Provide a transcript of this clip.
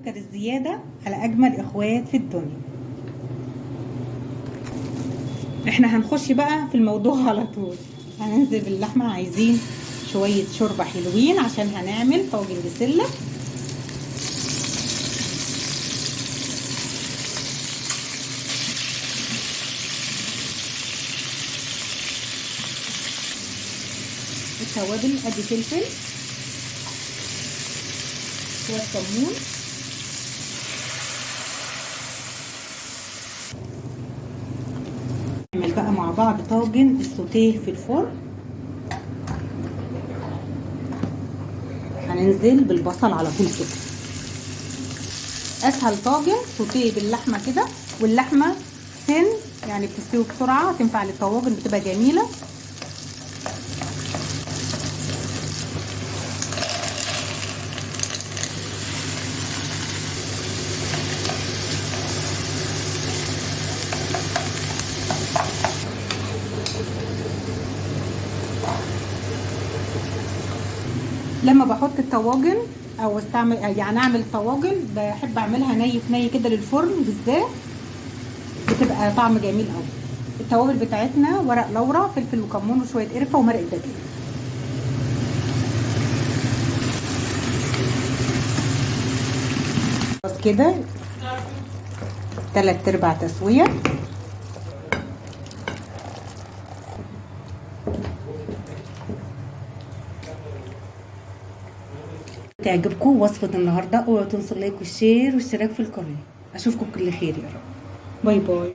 السكر الزيادة على أجمل إخوات في الدنيا. احنا هنخش بقى في الموضوع على طول. هننزل باللحمة، عايزين شوية شوربة حلوين عشان هنعمل طاجن بسلة. التوابل ادي فلفل والكمون، نعمل بقى مع بعض طاجن السوتيه في الفرن. هننزل بالبصل على طول كده. اسهل طاجن سوتيه باللحمه كده، واللحمه سن يعني بتستوي بسرعه، تنفع للطواجن بتبقى جميله. لما بحط الطواجن او استعمل يعني اعمل طواجن، بحب اعملها ني في ني كده للفرن بالذات، بتبقى طعم جميل قوي. التوابل بتاعتنا ورق لورا، فلفل وكمون وشويه قرفه ومرق دجاج. بس كده 3/4 تسويه. تعجبكم وصفة النهاردة، اوعوا تنسوا اللايك والشير والاشتراك في القناة. اشوفكم بكل خير يا رب. باي باي.